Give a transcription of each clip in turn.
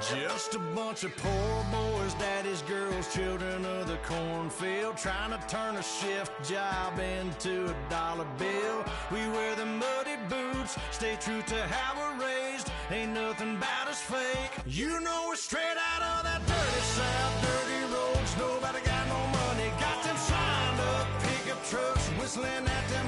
Just a bunch of poor boys, daddies, girls, children of the cornfield, trying to turn a shift job into a dollar bill. We wear the muddy boots, stay true to how we're raised. Ain't nothing about us fake. You know we're straight out of that dirty South, dirty roads. Nobody got no money, got them signed up pickup trucks, whistling at them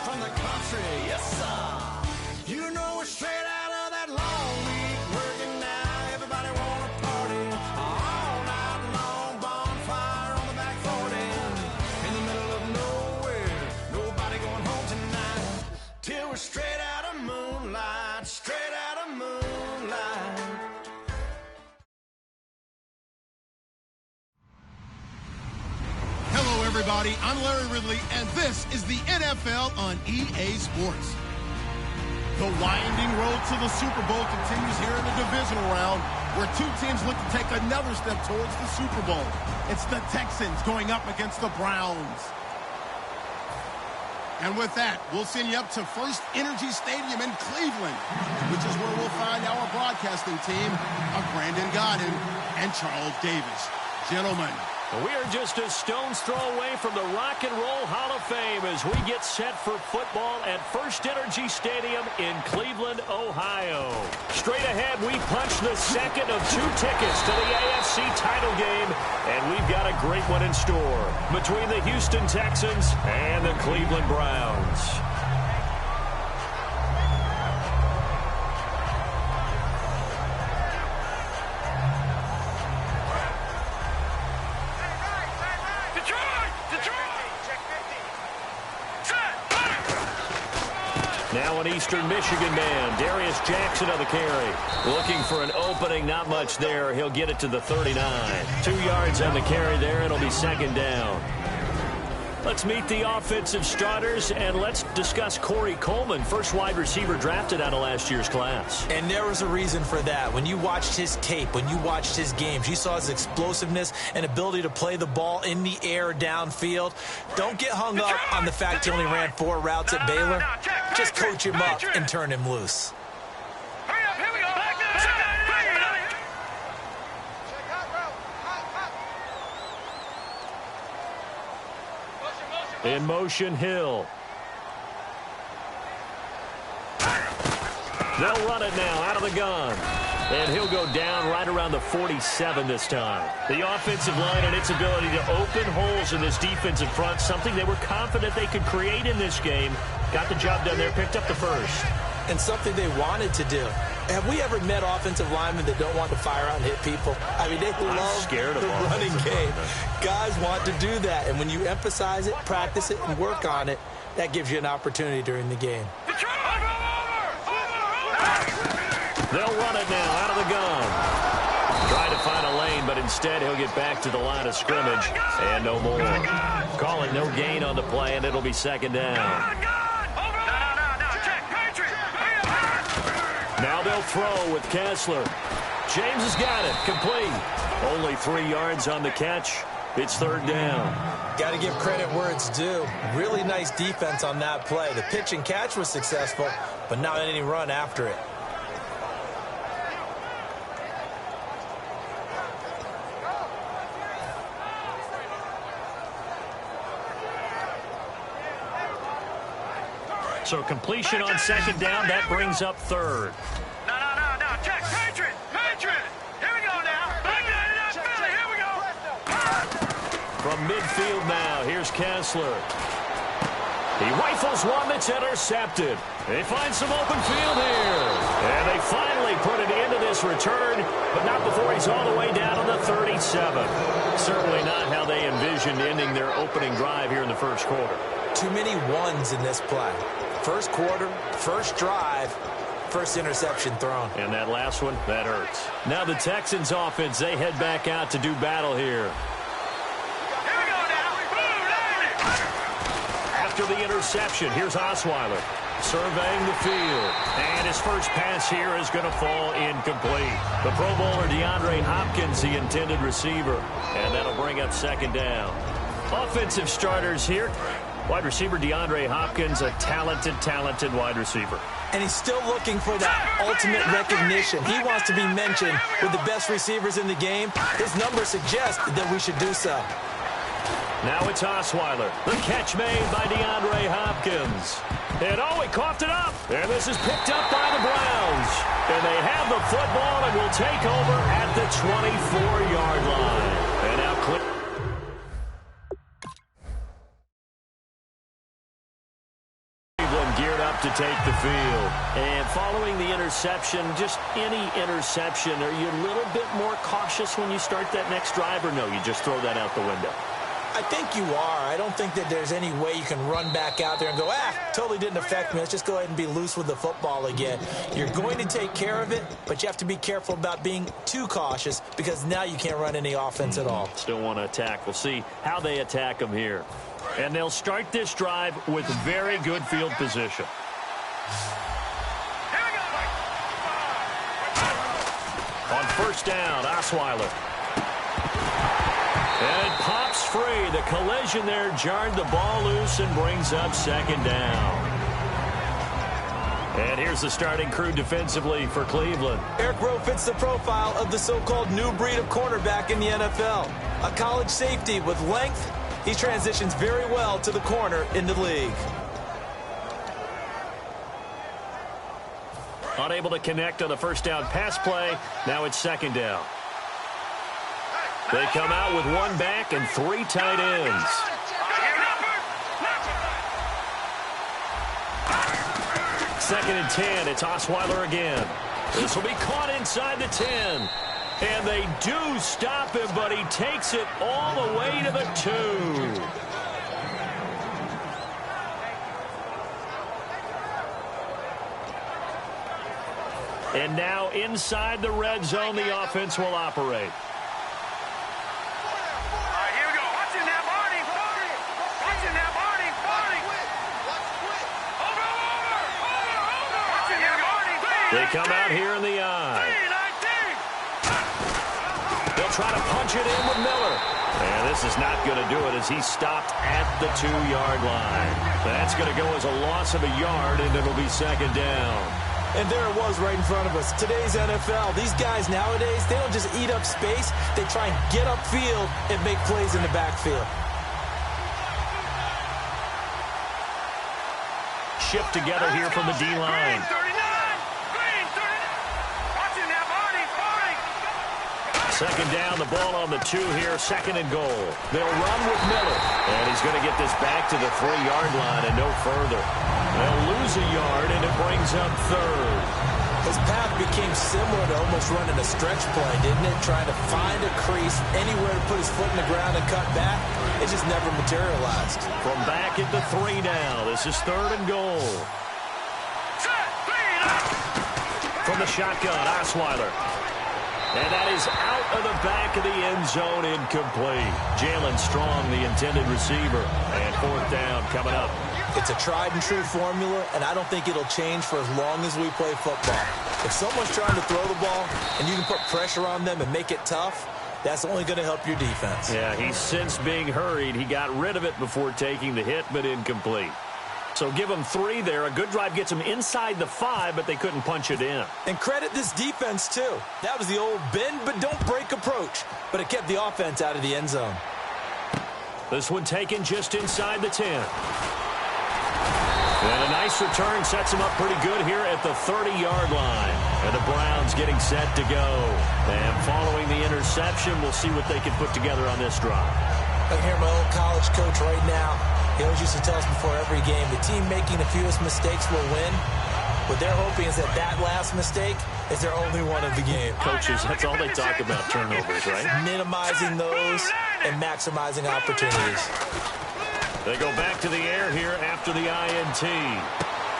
from the country. Yes, sir. You know we're straight out of that long week working now. Everybody wanna party all night long. Bonfire on the back 40 in the middle of nowhere. Nobody going home tonight till we're straight out of moonlight. Straight out of moonlight. Hello, everybody. I'm Larry Ridley, and this is the NFL on EA Sports. The winding road to the Super Bowl continues here in the divisional round, where two teams look to take another step towards the Super Bowl. It's the Texans going up against the Browns. And with that, we'll send you up to First Energy Stadium in Cleveland, which is where we'll find our broadcasting team of Brandon Godden and Charles Davis. Gentlemen, we are just a stone's throw away from the Rock and Roll Hall of Fame as we get set for football at First Energy Stadium in Cleveland, Ohio. Straight ahead, we punch the second of two tickets to the AFC title game, and we've got a great one in store between the Houston Texans and the Cleveland Browns. Now an Eastern Michigan man, Darius Jackson on the carry. Looking for an opening, not much there. He'll get it to the 39. 2 yards on the carry there. It'll be second down. Let's meet the offensive starters, and let's discuss Corey Coleman, first wide receiver drafted out of last year's class. And there was a reason for that. When you watched his tape, when you watched his games, you saw his explosiveness and ability to play the ball in the air downfield. Don't get hung up on the fact he only ran 4 routes at Baylor. Just coach him up and turn him loose. In motion, Hill. They'll run it now out of the gun. And he'll go down right around the 47 this time. The offensive line and its ability to open holes in this defensive front, something they were confident they could create in this game. Got the job done there, picked up the first. And something they wanted to do. Have we ever met offensive linemen that don't want to fire out and hit people? I mean, they love the running game. Guys want to do that, and when you emphasize it, practice it, and work on it, that gives you an opportunity during the game. They'll run it now out of the gun. Trying to find a lane, but instead he'll get back to the line of scrimmage, and no more. Call it no gain on the play, and it'll be second down. Now they'll throw with Kessler. James has got it. Complete. Only 3 yards on the catch. It's third down. Got to give credit where it's due. Really nice defense on that play. The pitch and catch was successful, but not any run after it. So completion on second down, that brings up third. No. Check. Patriot. Here we go now. Philly. Here we go. From midfield now, here's Kessler. He rifles one that's intercepted. They find some open field here. And they finally put an end to this return, but not before he's all the way down on the 37. Certainly not how they envisioned ending their opening drive here in the first quarter. Too many ones in this play. First quarter, first drive, first interception thrown. And that last one, that hurts. Now the Texans offense, they head back out to do battle here. Here we go now. After the interception, here's Osweiler surveying the field. And his first pass here is going to fall incomplete. The Pro Bowler DeAndre Hopkins, the intended receiver. And that'll bring up second down. Offensive starters here. Wide receiver DeAndre Hopkins, a talented wide receiver. And he's still looking for that ultimate recognition. He wants to be mentioned with the best receivers in the game. His numbers suggest that we should do so. Now it's Osweiler. The catch made by DeAndre Hopkins. And he coughed it up. And this is picked up by the Browns. And they have the football and will take over at the 24-yard line. And now geared up to take the field. And following the interception, just any interception, are you a little bit more cautious when you start that next drive, or no, you just throw that out the window? I think you are. I don't think that there's any way you can run back out there and go, totally didn't affect me. Let's just go ahead and be loose with the football again. You're going to take care of it, but you have to be careful about being too cautious because now you can't run any offense at all. Still want to attack. We'll see how they attack them here. And they'll start this drive with very good field position. On first down, Osweiler. And it pops free. The collision there jarred the ball loose and brings up second down. And here's the starting crew defensively for Cleveland. Eric Rowe fits the profile of the so-called new breed of cornerback in the NFL. A college safety with length. He transitions very well to the corner in the league. Unable to connect on the first down pass play. Now it's second down. They come out with one back and three tight ends. Second and 10. It's Osweiler again. This will be caught inside the 10. And they do stop him, but he takes it all the way to the 2. And now inside the red zone, the offense will operate. They come out here in the eye. They'll try to punch it in with Miller. And this is not going to do it as he's stopped at the 2-yard line. That's going to go as a loss of a yard, and it'll be second down. And there it was right in front of us. Today's NFL, these guys nowadays, they don't just eat up space. They try and get upfield and make plays in the backfield. Shift together here from the D-line. Second down, the ball on the 2 here, second and goal. They'll run with Miller. And he's going to get this back to the 3-yard line and no further. They'll lose a yard, and it brings up third. His path became similar to almost running a stretch play, didn't it? Trying to find a crease, anywhere to put his foot in the ground and cut back. It just never materialized. From back at the 3 now, this is third and goal. From the shotgun, Osweiler. And that is out of the back of the end zone, incomplete. Jalen Strong, the intended receiver. And fourth down coming up. It's a tried-and-true formula, and I don't think it'll change for as long as we play football. If someone's trying to throw the ball and you can put pressure on them and make it tough, that's only going to help your defense. Yeah, he's since being hurried. He got rid of it before taking the hit, but incomplete. So give them 3 there. A good drive gets them inside the 5, but they couldn't punch it in. And credit this defense, too. That was the old bend but don't break approach, but it kept the offense out of the end zone. This one taken just inside the 10. And a nice return sets him up pretty good here at the 30-yard line. And the Browns getting set to go. And following the interception, we'll see what they can put together on this drive. I can hear my old college coach right now. He always used to tell us before every game, the team making the fewest mistakes will win. What they're hoping is that that last mistake is their only one of the game. Coaches, that's all they talk about, turnovers, right? Minimizing those and maximizing opportunities. They go back to the air here after the INT.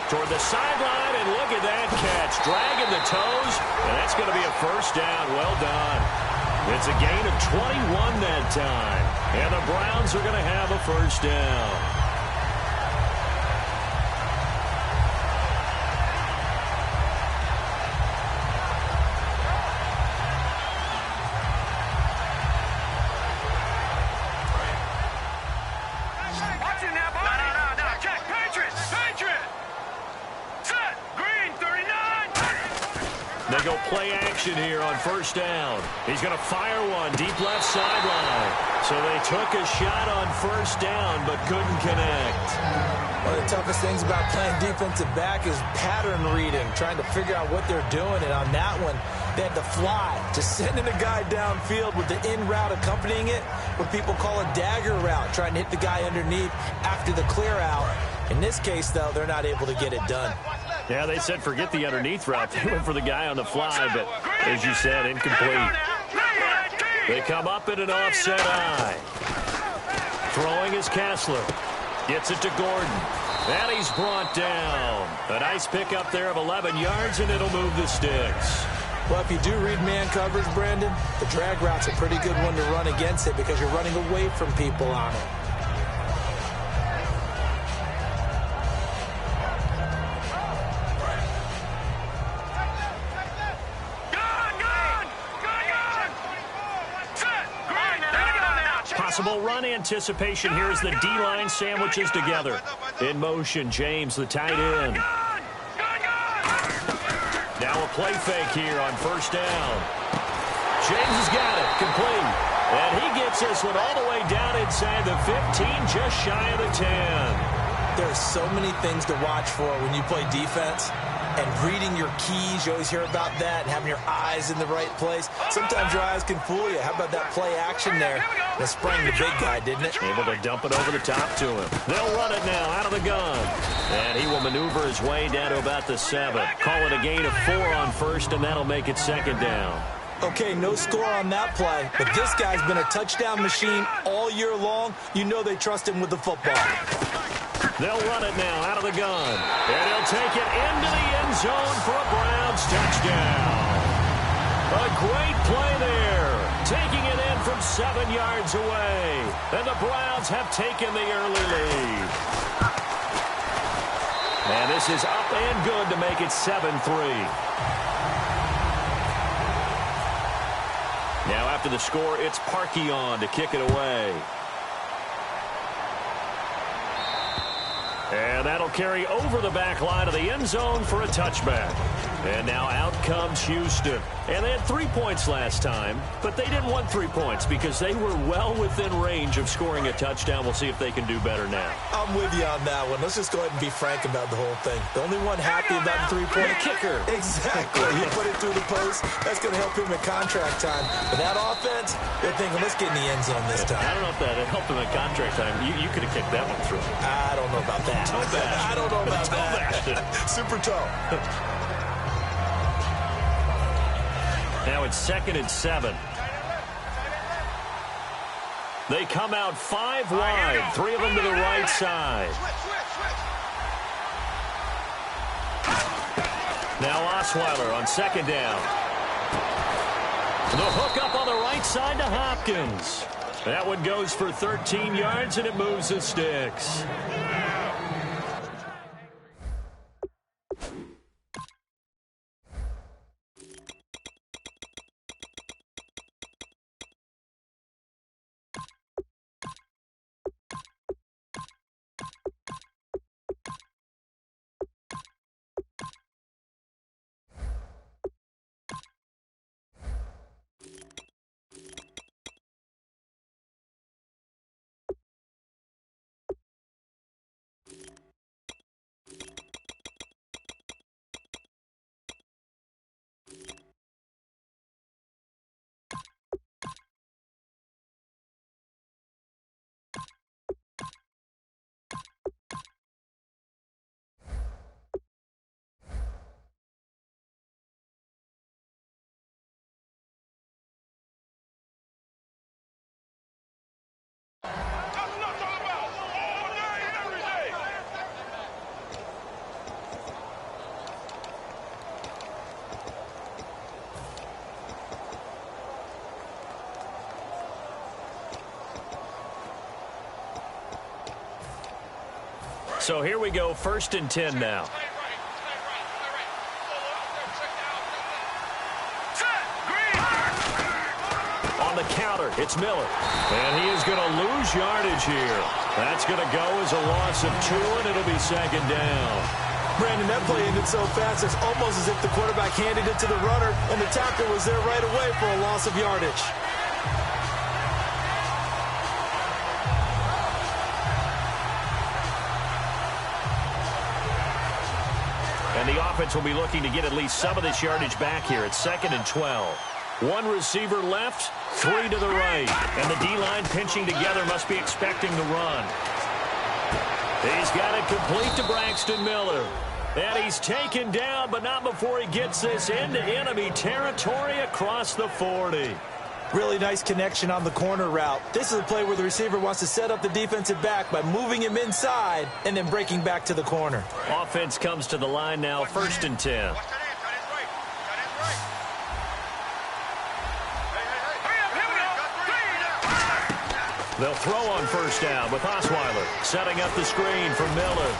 Toward the sideline, and look at that catch. Dragging the toes, and that's going to be a first down. Well done. It's a gain of 21 that time. And the Browns are going to have a first down. They go play action here on first down. He's going to fire one deep left sideline. So they took a shot on first down but couldn't connect. One of the toughest things about playing defensive back is pattern reading, trying to figure out what they're doing. And on that one, they had to fly, just sending a guy downfield with the in route accompanying it, what people call a dagger route, trying to hit the guy underneath after the clear out. In this case, though, they're not able to get it done. Yeah, they said forget the underneath route. They went for the guy on the fly, but as you said, incomplete. They come up in an offset eye. Throwing is Kessler. Gets it to Gordon. And he's brought down. A nice pickup there of 11 yards, and it'll move the sticks. Well, if you do read man coverage, Brandon, the drag route's a pretty good one to run against it because you're running away from people on it. Possible run anticipation here as the D-line sandwiches together. In motion, James, the tight end. Now a play fake here on first down. James has got it, complete. And he gets this one all the way down inside the 15, just shy of the 10. There's so many things to watch for when you play defense. And reading your keys, you always hear about that, and having your eyes in the right place. Sometimes your eyes can fool you. How about that play action there? That sprang the big guy, didn't it? Able to dump it over the top to him. They'll run it now out of the gun. And he will maneuver his way down to about the 7. Call it a gain of 4 on first, and that'll make it second down. Okay, no score on that play, but this guy's been a touchdown machine all year long. You know they trust him with the football. They'll run it now out of the gun. And he'll take it into the end zone for a Browns touchdown. A great play there. Taking it in from 7 yards away. And the Browns have taken the early lead. And this is up and good to make it 7-3. Now after the score, it's Parkey on to kick it away. And that'll carry over the back line of the end zone for a touchback. And now out comes Houston. And they had 3 points last time, but they didn't want 3 points because they were well within range of scoring a touchdown. We'll see if they can do better now. I'm with you on that one. Let's just go ahead and be frank about the whole thing. The only one happy about the 3-point kicker. Exactly. He put it through the post. That's going to help him in contract time. But that offense, they're thinking, let's get in the end zone this time. I don't know if that helped him in contract time. You could have kicked that one through. I don't know about that. I don't know about that. Super toe. Now it's 2nd and 7. They come out 5 wide, 3 of them to the right side. Now Osweiler on 2nd down. The hook up on the right side to Hopkins. That one goes for 13 yards, and it moves the sticks. So here we go, 1st and 10 now. On the counter, it's Miller. And he is going to lose yardage here. That's going to go as a loss of 2, and it'll be 2nd down. Brandon, that play ended so fast, it's almost as if the quarterback handed it to the runner, and the tackle was there right away for a loss of yardage. And the offense will be looking to get at least some of this yardage back here. It's 2nd and 12. One receiver left, 3 to the right. And the D-line pinching together must be expecting the run. He's got it complete to Braxton Miller. And he's taken down, but not before he gets this into enemy territory across the 40. Really nice connection on the corner route. This is a play where the receiver wants to set up the defensive back by moving him inside and then breaking back to the corner. Offense comes to the line now, 1st and 10. They'll throw on 1st down with Osweiler setting up the screen for Miller.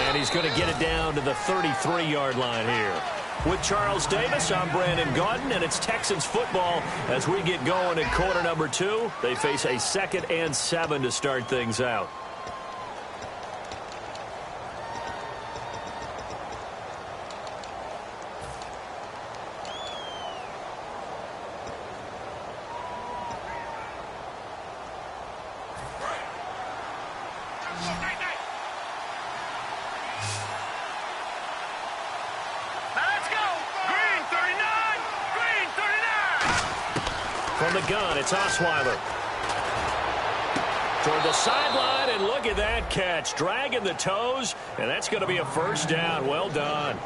And he's going to get it down to the 33-yard line here. With Charles Davis, I'm Brandon Gaudin, and it's Texans football as we get going in quarter number 2. They face a 2nd and 7 to start things out. From the gun, it's Osweiler. Toward the sideline, and look at that catch. Dragging the toes, and that's going to be a 1st down. Well done.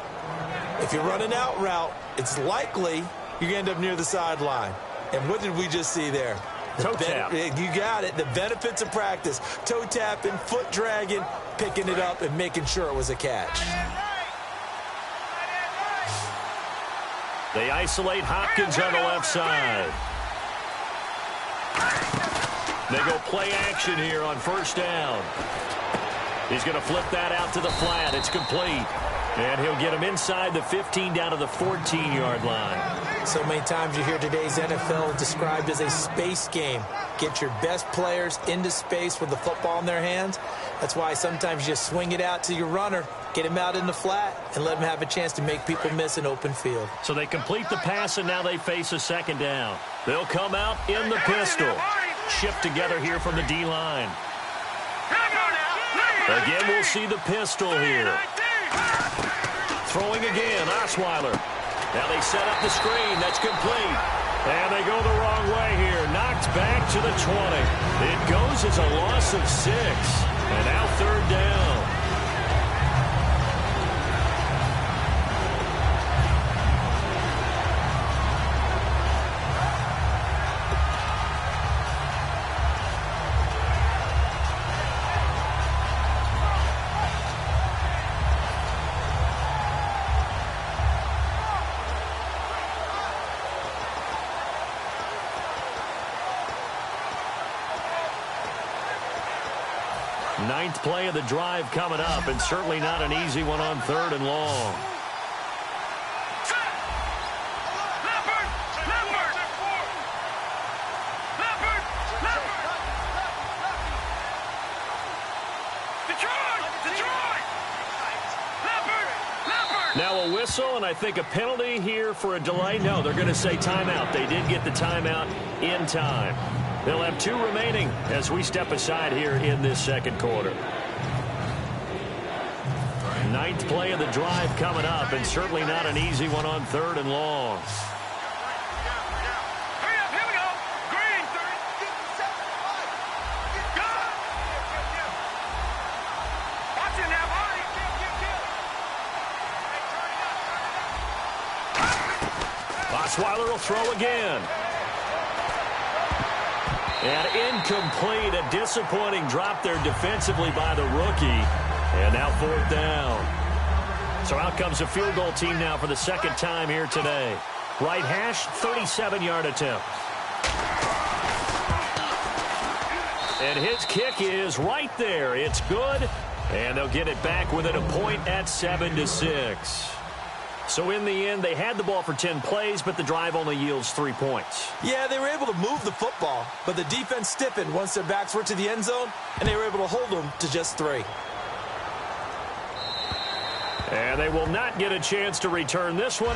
If you run an out route, it's likely you're going to end up near the sideline. And what did we just see there? Toe tap. You got it. The benefits of practice. Toe tapping, foot dragging, picking it up, and making sure it was a catch. They isolate Hopkins on the left side. They go play action here on 1st down. He's going to flip that out to the flat. It's complete. And he'll get him inside the 15 down to the 14-yard line. So many times you hear today's NFL described as a space game. Get your best players into space with the football in their hands. That's why sometimes you just swing it out to your runner, get him out in the flat, and let him have a chance to make people miss an open field. So they complete the pass, and now they face a 2nd down. They'll come out in the pistol. Shift together here from the D-line. Again, we'll see the pistol here. Throwing again, Osweiler. Now they set up the screen. That's complete. And they go the wrong way here. Knocked back to the 20. It goes as a loss of 6. And now 3rd down. Ninth play of the drive coming up, and certainly not an easy one on 3rd and long. Now a whistle, and I think a penalty here for a delay. No, they're going to say timeout. They did get the timeout in time. They'll have 2 remaining as we step aside here in this 2nd quarter. 9th play of the drive coming up, and certainly not an easy one on 3rd and long. Osweiler will throw again. And incomplete, a disappointing drop there defensively by the rookie. And now 4th down. So out comes a field goal team now for the 2nd time here today. Right hash, 37-yard attempt. And his kick is right there. It's good. And they'll get it back within a point at 7-6. So in the end, they had the ball for 10 plays, but the drive only yields 3 points. Yeah, they were able to move the football, but the defense stiffened once their backs were to the end zone, and they were able to hold them to just 3. And they will not get a chance to return this one.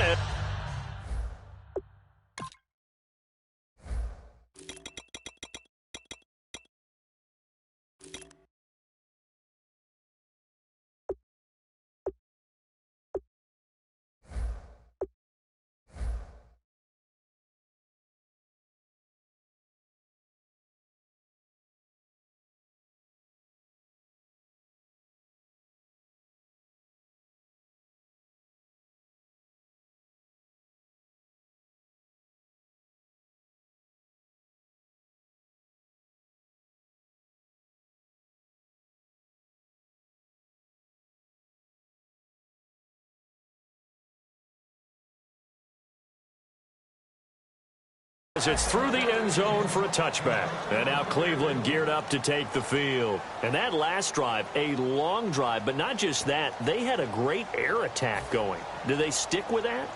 It's through the end zone for a touchback. And now Cleveland geared up to take the field. And that last drive, a long drive, but not just that, they had a great air attack going. Do they stick with that?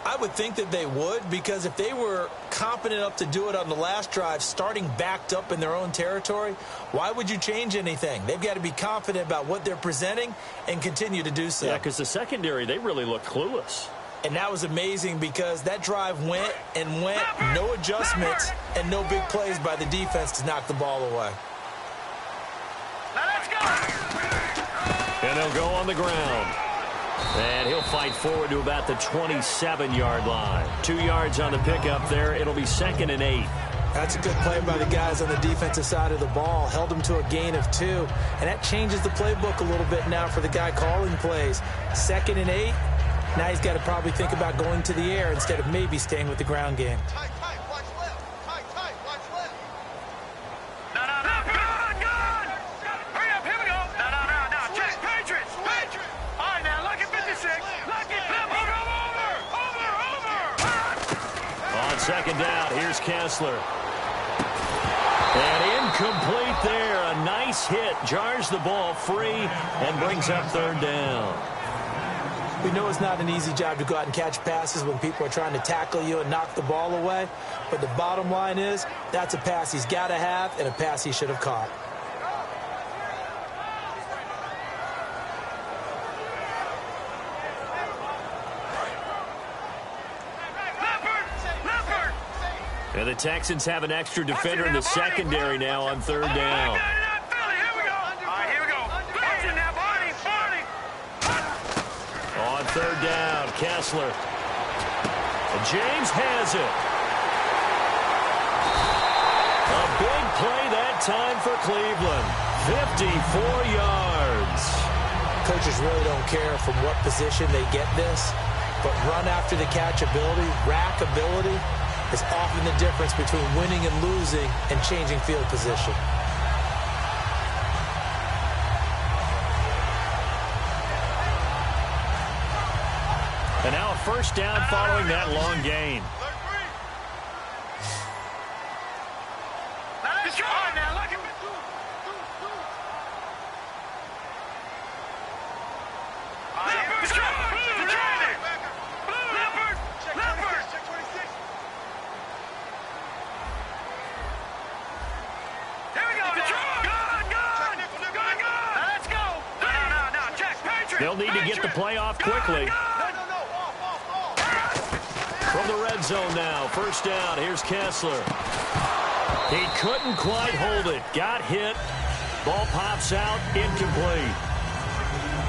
I would think that they would, because if they were competent enough to do it on the last drive, starting backed up in their own territory, why would you change anything? They've got to be confident about what they're presenting and continue to do so. Yeah, because the secondary, they really looked clueless. And that was amazing because that drive went and went, no adjustments, and no big plays by the defense to knock the ball away. Now let's go. And they'll go on the ground. And he'll fight forward to about the 27-yard line. 2 yards on the pickup there. It'll be 2nd and 8. That's a good play by the guys on the defensive side of the ball. Held them to a gain of 2. And that changes the playbook a little bit now for the guy calling plays. 2nd and 8. Now he's got to probably think about going to the air instead of maybe staying with the ground game. Tight, watch left. Tight, watch left. No. Good. Hurry up, here we go. No. Check. Patriots. All right, now, look at 56. Look at over. On 2nd down, here's Kessler. And incomplete there. A nice hit. Jars the ball free and brings up 3rd down. We know it's not an easy job to go out and catch passes when people are trying to tackle you and knock the ball away. But the bottom line is, that's a pass he's got to have and a pass he should have caught. Leopard. And the Texans have an extra defender in the secondary now on 3rd down. On 3rd down, Kessler. And James has it. A big play that time for Cleveland. 54 yards. Coaches really don't care from what position they get this, but run after the catch ability, rack ability, is often the difference between winning and losing and changing field position. And now a 1st down following that long gain. They'll need to get the play off quickly. From the red zone now, 1st down, here's Kessler. He couldn't quite hold it. Got hit. Ball pops out, incomplete.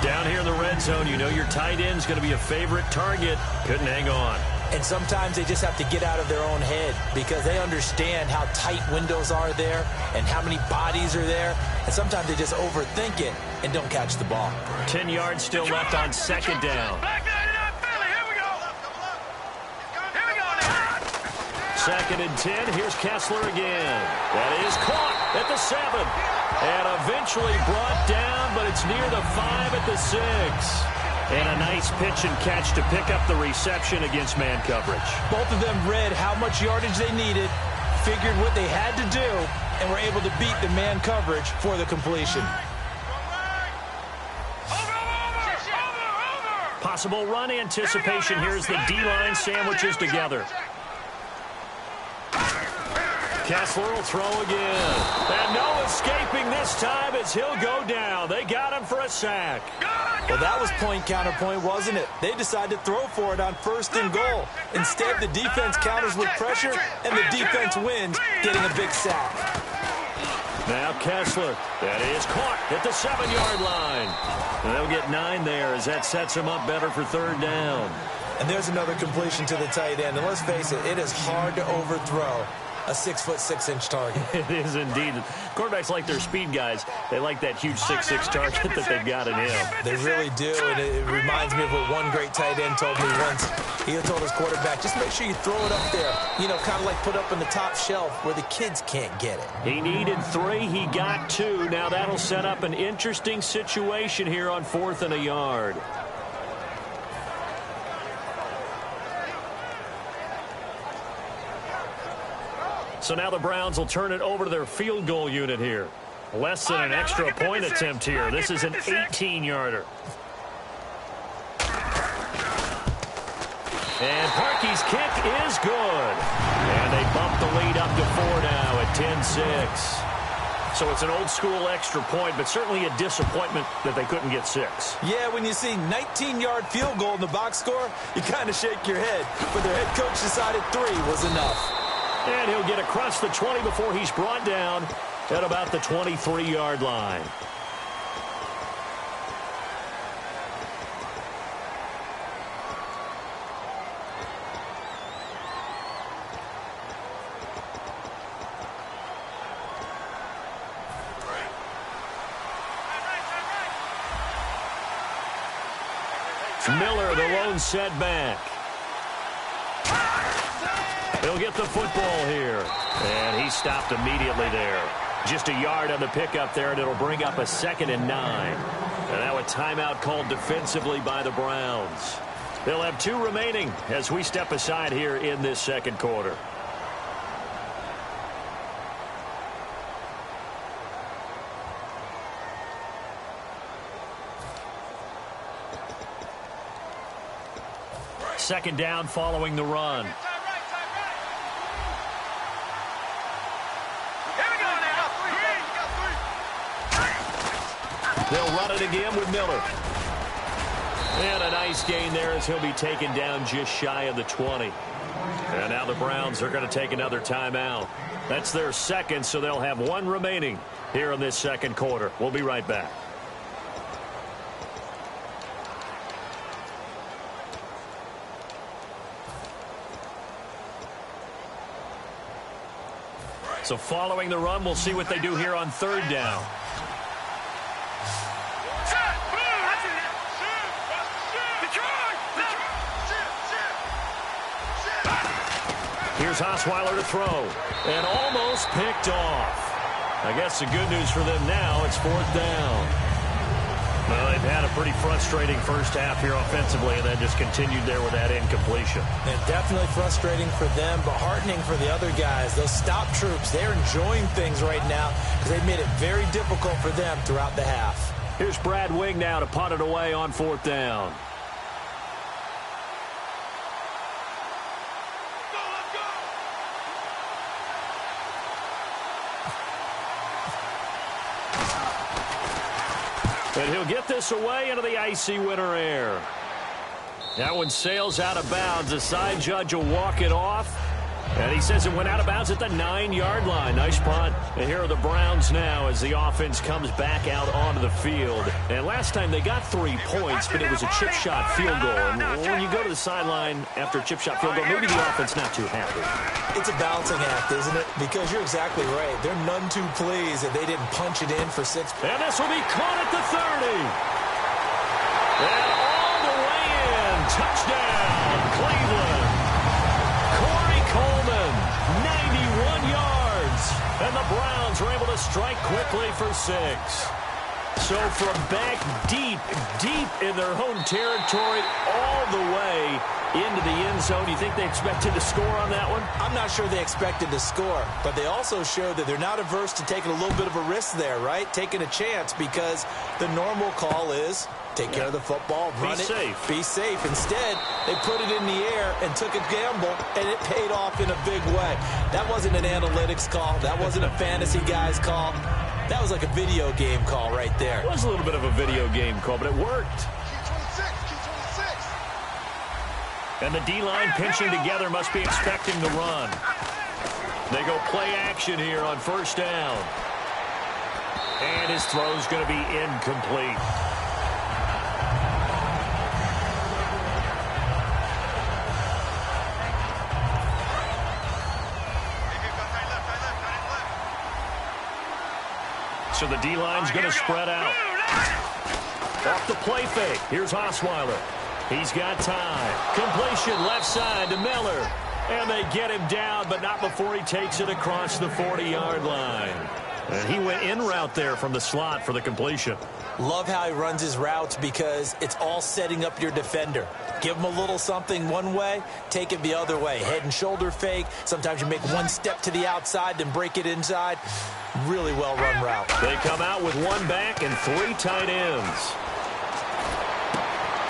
Down here in the red zone, you know your tight end's going to be a favorite target. Couldn't hang on. And sometimes they just have to get out of their own head because they understand how tight windows are there and how many bodies are there. And sometimes they just overthink it and don't catch the ball. 10 yards still left on 2nd down. 2nd and 10. Here's Kessler again. That is caught at the 7. And eventually brought down, but it's near the 5 at the 6. And a nice pitch and catch to pick up the reception against man coverage. Both of them read how much yardage they needed, figured what they had to do, and were able to beat the man coverage for the completion. Possible run anticipation. Here's the D-line sandwiches together. Kessler will throw again. And no escaping this time as he'll go down. They got him for a sack. Well, that was point counterpoint, wasn't it? They decided to throw for it on 1st and goal. Instead, the defense counters with pressure, and the defense wins, getting a big sack. Now Kessler. That is caught at the 7-yard line. And they'll get 9 there as that sets them up better for 3rd down. And there's another completion to the tight end. And let's face it is hard to overthrow a 6'6" target. It is indeed. Quarterbacks like their speed guys. They like that huge 6'6" target that they've got in him. They really do, and it reminds me of what one great tight end told me once. He told his quarterback, just make sure you throw it up there. You know, kind of like put up on the top shelf where the kids can't get it. He needed 3. He got 2. Now that'll set up an interesting situation here on 4th and a yard. So now the Browns will turn it over to their field goal unit here. Less than an extra point attempt here. This is an 18-yarder. And Parkey's kick is good. And they bump the lead up to 4 now at 10-6. So it's an old-school extra point, but certainly a disappointment that they couldn't get 6. Yeah, when you see 19-yard field goal in the box score, you kind of shake your head. But their head coach decided 3 was enough. And he'll get across the 20 before he's brought down at about the 23-yard line. Miller, the lone setback. He'll get the football here. And he stopped immediately there. Just a yard on the pickup there, and it'll bring up a 2nd and 9. And now a timeout called defensively by the Browns. They'll have 2 remaining as we step aside here in this 2nd quarter. Second down following the run. They'll run it again with Miller. And a nice gain there as he'll be taken down just shy of the 20. And now the Browns are going to take another timeout. That's their 2nd, so they'll have 1 remaining here in this 2nd quarter. We'll be right back. So following the run, we'll see what they do here on 3rd down. Here's Osweiler to throw. And almost picked off. I guess the good news for them now, it's 4th down. Well, they've had a pretty frustrating first half here offensively, and then just continued there with that incompletion. And definitely frustrating for them, but heartening for the other guys. Those stop troops, they're enjoying things right now because they've made it very difficult for them throughout the half. Here's Brad Wing now to punt it away on 4th down. And he'll get this away into the icy winter air. That one sails out of bounds. The side judge will walk it off. And he says it went out of bounds at the 9-yard line. Nice punt. And here are the Browns now as the offense comes back out onto the field. And last time they got 3 points, but it was a chip shot field goal. And when you go to the sideline after a chip shot field goal, maybe the offense not too happy. It's a balancing act, isn't it? Because you're exactly right. They're none too pleased that they didn't punch it in for 6. And this will be caught at the 30. And all the way in. Touchdown, Cleveland. Coleman, 91 yards. And the Browns are able to strike quickly for 6. So from back deep in their home territory all the way into the end zone. Do you think they expected to score on that one? I'm not sure they expected to score, but they also showed that they're not averse to taking a little bit of a risk there, right? Taking a chance, because the normal call is take care of the football, run it, be safe. Instead, they put it in the air and took a gamble, and it paid off in a big way. That wasn't an analytics call. That wasn't a fantasy guy's call. That was like a video game call right there. It was a little bit of a video game call, but it worked. And the D-line pinching together must be expecting the run. They go play action here on first down. And his throw's going to be incomplete. So the D-line's going to spread out. Off the play fake. Here's Osweiler. He's got time. Completion left side to Miller. And they get him down, but not before he takes it across the 40-yard line. And he went in route there from the slot for the completion. Love how he runs his routes, because it's all setting up your defender. Give him a little something one way, take it the other way. Head and shoulder fake. Sometimes you make one step to the outside, then break it inside. Really well-run route. They come out with one back and three tight ends.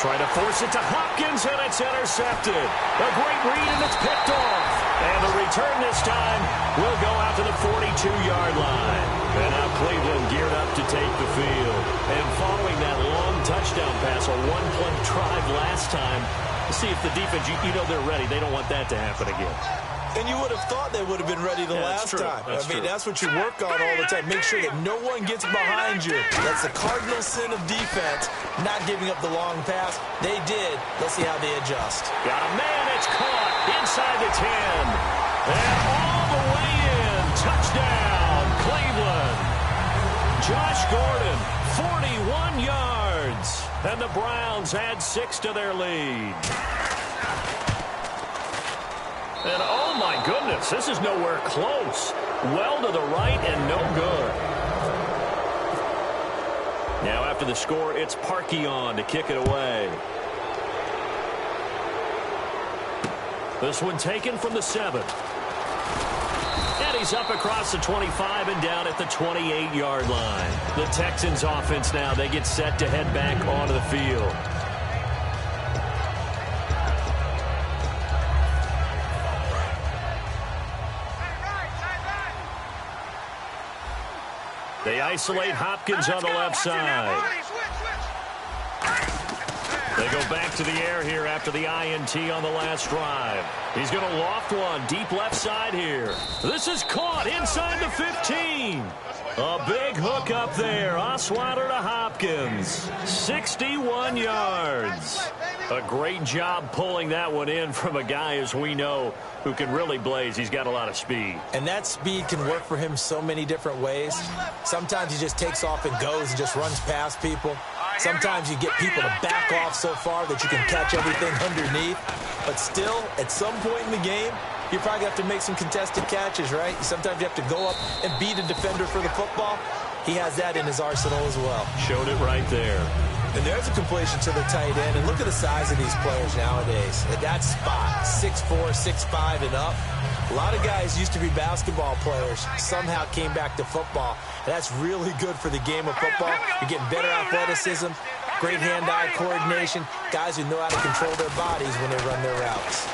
Try to force it to Hopkins, and it's intercepted. A great read, and it's picked off. And the return this time will go out to the 42-yard line. And now Cleveland geared up to take the field. And following that long touchdown pass, a one-play drive last time, to see if the defense, you know they're ready. They don't want that to happen again. And you would have thought they would have been ready the last time. I mean, that's what you work on all the time. Make sure that no one gets behind you. That's the cardinal sin of defense, not giving up the long pass. They did. Let's see how they adjust. Got a man. It's caught inside the 10. And all the way in. Touchdown, Cleveland. Josh Gordon, 41 yards. And the Browns add 6 to their lead. And oh my goodness, this is nowhere close. Well to the right and no good. Now after the score, it's Parkey on to kick it away. This one taken from the 7. And he's up across the 25 and down at the 28-yard line. The Texans offense now, they get set to head back onto the field. They isolate Hopkins on the left side. They go back to the air here after the INT on the last drive. He's going to loft one deep left side here. This is caught inside the 15. A big hook up there. Osweiler to Hopkins. 61 yards. A great job pulling that one in from a guy, as we know, who can really blaze. He's got a lot of speed. And that speed can work for him so many different ways. Sometimes he just takes off and goes and just runs past people. Sometimes you get people to back off so far that you can catch everything underneath. But still, at some point in the game, you probably have to make some contested catches, right? Sometimes you have to go up and beat a defender for the football. He has that in his arsenal as well. Showed it right there. And there's a completion to the tight end. And look at the size of these players nowadays. At that spot, 6'4", 6'5", and up. A lot of guys used to be basketball players, somehow came back to football. And that's really good for the game of football. You're getting better athleticism, great hand-eye coordination, guys who know how to control their bodies when they run their routes.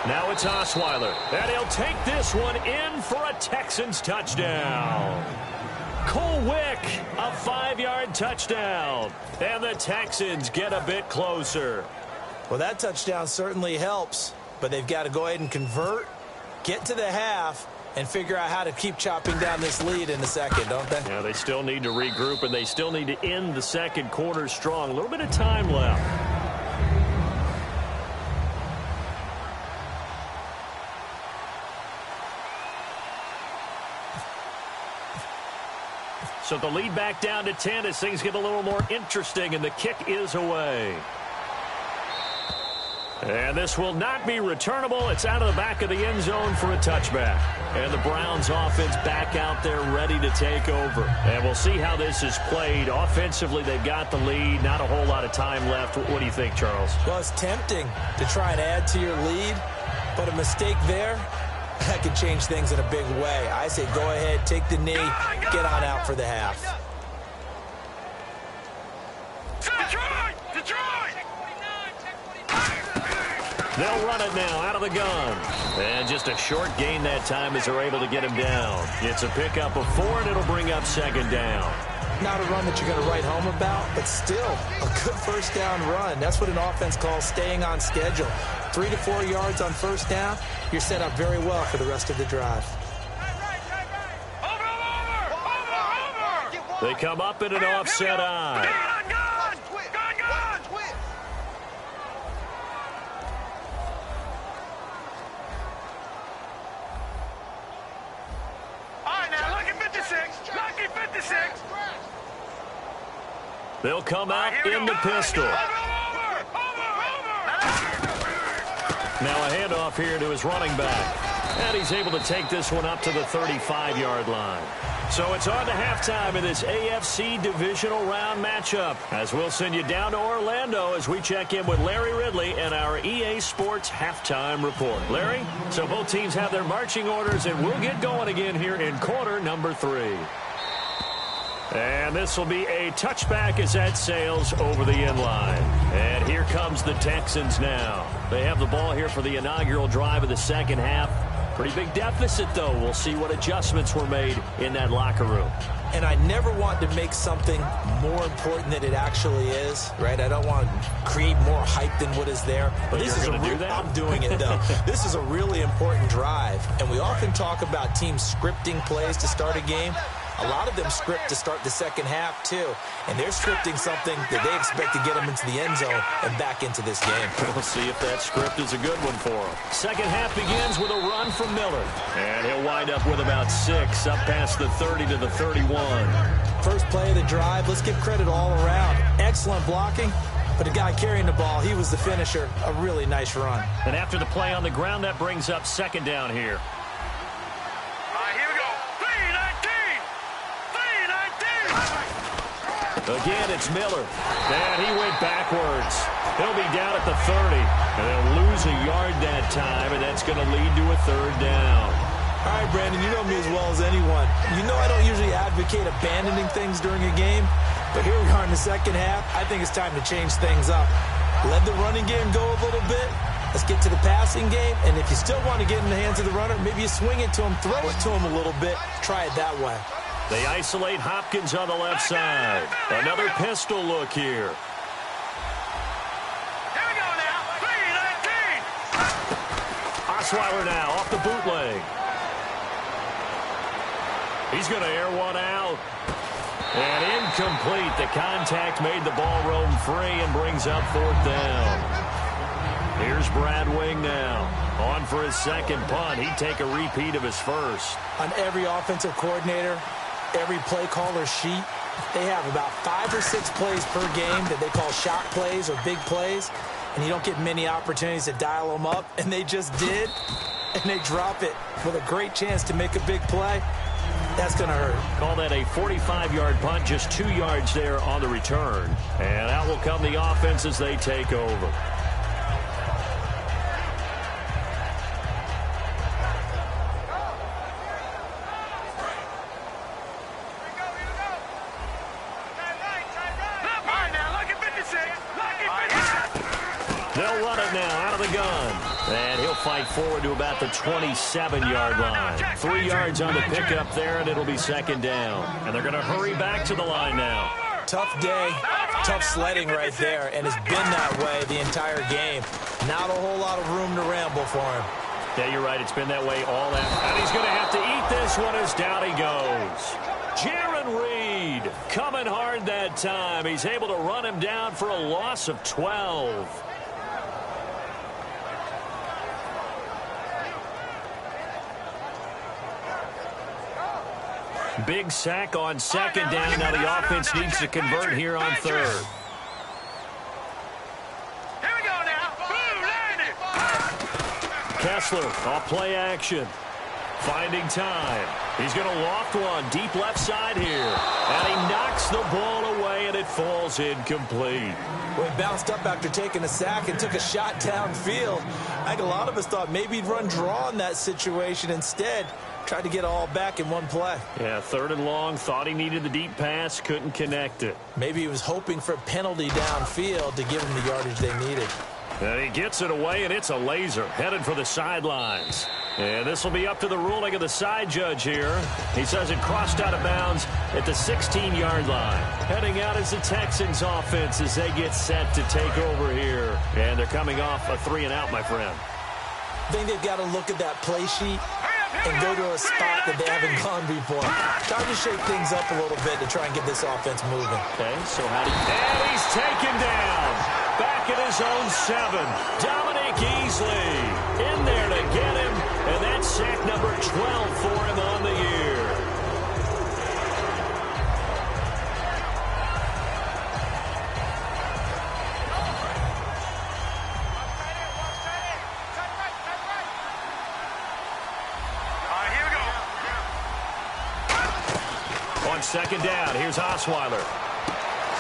Now it's Osweiler, and he'll take this one in for a Texans touchdown. Cole Wick, a 5-yard touchdown. And the Texans get a bit closer. Well, that touchdown certainly helps, but they've got to go ahead and convert, get to the half, and figure out how to keep chopping down this lead in the second, don't they? Yeah, they still need to regroup, and they still need to end the second quarter strong. A little bit of time left. So the lead back down to 10 as things get a little more interesting, and the kick is away. And this will not be returnable. It's out of the back of the end zone for a touchback. And the Browns offense back out there ready to take over. And we'll see how this is played. Offensively, they've got the lead. Not a whole lot of time left. What do you think, Charles? Well, it's tempting to try and add to your lead, but a mistake there, that could change things in a big way. I say go ahead, take the knee, get on out for the half. They'll run it now out of the gun. And just a short gain that time as they're able to get him down. It's a pickup of 4, and it'll bring up second down. Not a run that you're going to write home about, but still a good first down run. That's what an offense calls staying on schedule. 3 to 4 yards on first down, you're set up very well for the rest of the drive. They come up in an offset eye. They'll come out in the pistol. Now a handoff here to his running back. And he's able to take this one up to the 35-yard line. So it's on to halftime in this AFC divisional round matchup. As we'll send you down to Orlando as we check in with Larry Ridley and our EA Sports halftime report. Larry, so both teams have their marching orders, and we'll get going again here in quarter number 3. And this will be a touchback as that sails over the end line. And here comes the Texans now. They have the ball here for the inaugural drive of the second half. Pretty big deficit, though. We'll see what adjustments were made in that locker room. And I never want to make something more important than it actually is, right? I don't want to create more hype than what is there. But this is going to do that? I'm doing it, though. This is a really important drive. And we often talk about teams scripting plays to start a game. A lot of them script to start the second half, too. And they're scripting something that they expect to get them into the end zone and back into this game. We'll see if that script is a good one for them. Second half begins with a run from Miller. And he'll wind up with about 6 up past the 30 to the 31. First play of the drive, let's give credit all around. Excellent blocking. But the guy carrying the ball, he was the finisher. A really nice run. And after the play on the ground, that brings up second down here. Again, it's Miller. And he went backwards. He'll be down at the 30. And they'll lose a yard that time, and that's going to lead to a third down. All right, Brandon, you know me as well as anyone. You know I don't usually advocate abandoning things during a game. But here we are in the second half. I think it's time to change things up. Let the running game go a little bit. Let's get to the passing game. And if you still want to get in the hands of the runner, maybe you swing it to him, throw it to him a little bit. Try it that way. They isolate Hopkins on the left side. Another pistol look here. Here we go now. 3-19. Osweiler now off the bootleg. He's going to air one out. And incomplete. The contact made the ball roam free and brings up fourth down. Here's Brad Wing now. On for his second punt. He'd take a repeat of his first. On every offensive coordinator, every play caller sheet, they have about 5 or 6 plays per game that they call shot plays or big plays, and you don't get many opportunities to dial them up, and they just did, and they drop it with a great chance to make a big play. That's going to hurt. Call that a 45-yard punt, just 2 yards there on the return. And out will come the offense as they take over. They'll run it now out of the gun. And he'll fight forward to about the 27-yard line. 3 yards on the pickup there, and it'll be second down. And they're going to hurry back to the line now. Tough day, tough sledding right there, and it's been that way the entire game. Not a whole lot of room to ramble for him. Yeah, you're right. It's been that way all that. And he's going to have to eat this one as down he goes. Jaron Reed coming hard that time. He's able to run him down for a loss of 12. Big sack on second down. Now the offense needs to convert here on third. Here we go now. Blue landing. Kessler off play action. Finding time. He's going to loft one deep left side here. And he knocks the ball away, and it falls incomplete. Well, he bounced up after taking a sack and took a shot downfield. I think a lot of us thought maybe he'd run draw in that situation. Instead, tried to get it all back in one play. Yeah, 3rd and long. Thought he needed the deep pass. Couldn't connect it. Maybe he was hoping for a penalty downfield to give him the yardage they needed. And he gets it away, and it's a laser headed for the sidelines. And this will be up to the ruling of the side judge here. He says it crossed out of bounds at the 16-yard line. Heading out is the Texans offense as they get set to take over here. And they're coming off a 3-and-out, my friend. I think they've got to look at that play sheet and go to a spot that they haven't gone before. Try to shake things up a little bit to try and get this offense moving. Okay, so how do you... And he's taken down. Back at his own 7. Dominic Easley in there to get him. And that's sack number 12 for him on the year. On 2nd down, here's Osweiler.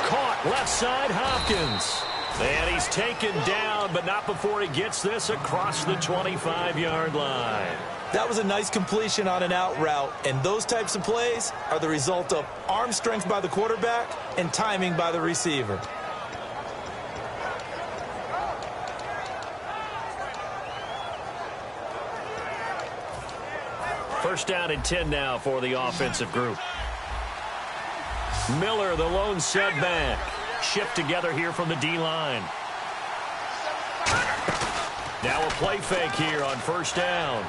Caught left side, Hopkins. And he's taken down, but not before he gets this across the 25-yard line. That was a nice completion on an out route, and those types of plays are the result of arm strength by the quarterback and timing by the receiver. First down and 10 now for the offensive group. Miller, the lone setback. Shipped together here from the D-line. Now a play fake here on 1st down.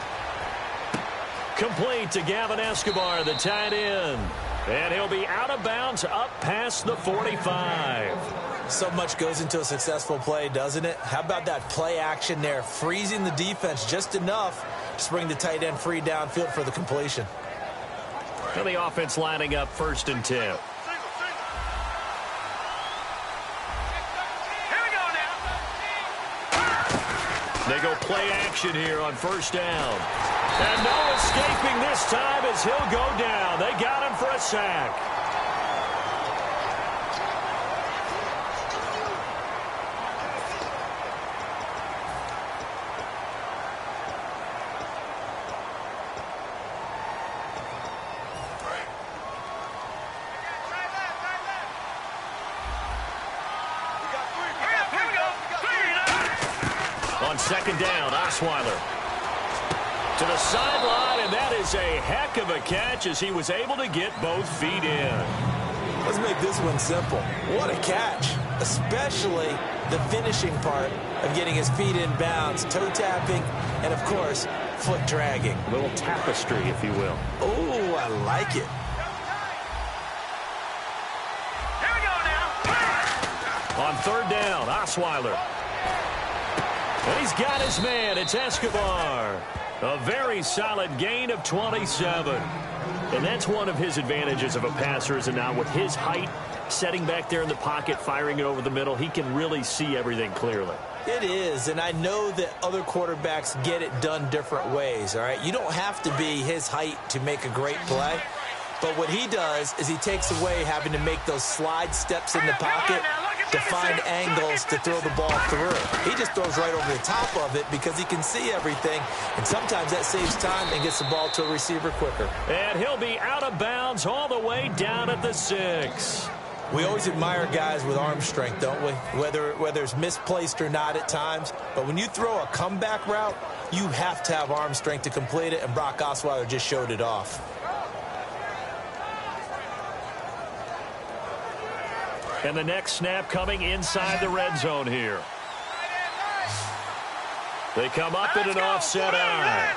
Complete to Gavin Escobar, the tight end. And he'll be out of bounds up past the 45. So much goes into a successful play, doesn't it? How about that play action there, freezing the defense just enough to bring the tight end free downfield for the completion. And the offense lining up 1st and 10. They go play action here on 1st down. And no escaping this time as he'll go down. They got him for a sack. On 2nd down, Osweiler to the sideline, and that is a heck of a catch as he was able to get both feet in. Let's make this one simple. What a catch, especially the finishing part of getting his feet in bounds, toe tapping, and of course, foot dragging. A little tapestry, if you will. Oh, I like it. Here we go now. On 3rd down, Osweiler. And he's got his man. It's Escobar. A very solid gain of 27. And that's one of his advantages of a passer, is now with his height, setting back there in the pocket, firing it over the middle, he can really see everything clearly. It is, and I know that other quarterbacks get it done different ways, all right? You don't have to be his height to make a great play. But what he does is he takes away having to make those slide steps in the pocket to find angles to throw the ball through. He just throws right over the top of it because he can see everything, and sometimes that saves time and gets the ball to a receiver quicker. And he'll be out of bounds all the way down at the 6. We always admire guys with arm strength, don't we? Whether it's misplaced or not at times. But when you throw a comeback route, you have to have arm strength to complete it, and Brock Osweiler just showed it off. And the next snap coming inside the red zone here. They come up in an offset eye.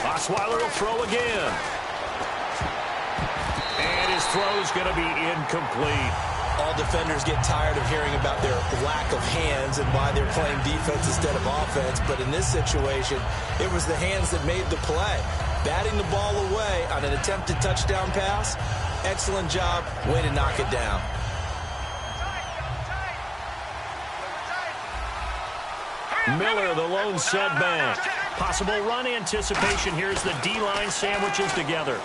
Osweiler will throw again. And his throw's going to be incomplete. All defenders get tired of hearing about their lack of hands and why they're playing defense instead of offense. But in this situation, it was the hands that made the play. Batting the ball away on an attempted touchdown pass. Excellent job. Way to knock it down. Miller, the lone setback. Possible run anticipation. Here's the D-line sandwiches together.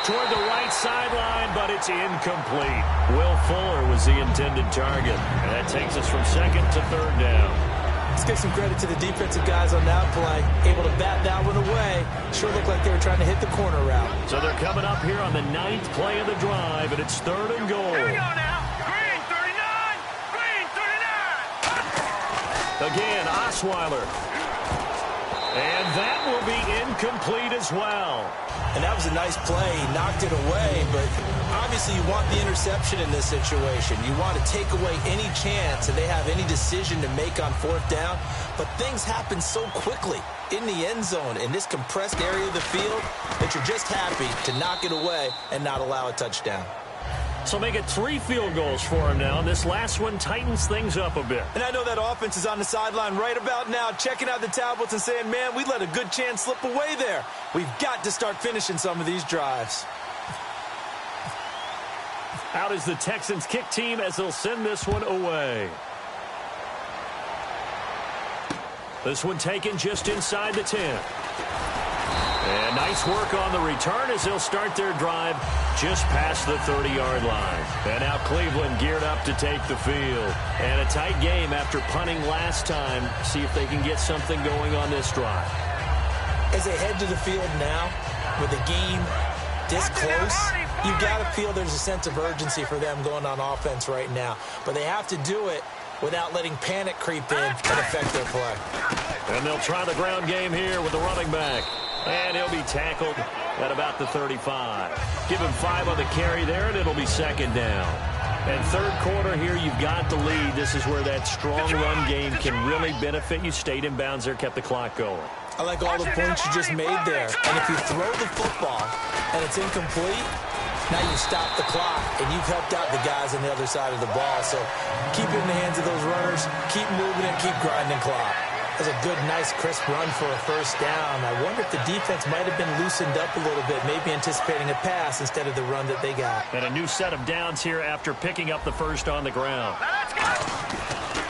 Toward the right sideline, but it's incomplete. Will Fuller was the intended target. And that takes us from second to third down. Let's give some credit to the defensive guys on that play. Able to bat that one away. Sure looked like they were trying to hit the corner route. So they're coming up here on the 9th play of the drive, and it's 3rd and goal. Here we go now. Green 39. Green 39. Again, Osweiler. And that will be incomplete as well. And that was a nice play. He knocked it away, but obviously you want the interception in this situation. You want to take away any chance that they have any decision to make on 4th down. But things happen so quickly in the end zone in this compressed area of the field that you're just happy to knock it away and not allow a touchdown. So make it 3 field goals for him now. And this last one tightens things up a bit. And I know that offense is on the sideline right about now, checking out the tablets and saying, man, we let a good chance slip away there. We've got to start finishing some of these drives. Out is the Texans kick team as they'll send this one away. This one taken just inside the 10. And nice work on the return as they'll start their drive just past the 30-yard line. And now Cleveland geared up to take the field. And a tight game after punting last time. See if they can get something going on this drive. As they head to the field now, with the game this close, you've got to feel there's a sense of urgency for them going on offense right now. But they have to do it without letting panic creep in and affect their play. And they'll try the ground game here with the running back. And he'll be tackled at about the 35. Give him 5 on the carry there, and it'll be 2nd down. And 3rd quarter here, you've got the lead. This is where that strong run game can really benefit you. Stayed in bounds there, kept the clock going. I like all the points you just made there. And if you throw the football and it's incomplete, now you stop the clock, and you've helped out the guys on the other side of the ball. So keep it in the hands of those runners, keep moving it, keep grinding clock. That's a good, nice, crisp run for a 1st down. I wonder if the defense might have been loosened up a little bit, maybe anticipating a pass instead of the run that they got. And a new set of downs here after picking up the first on the ground. Let's go.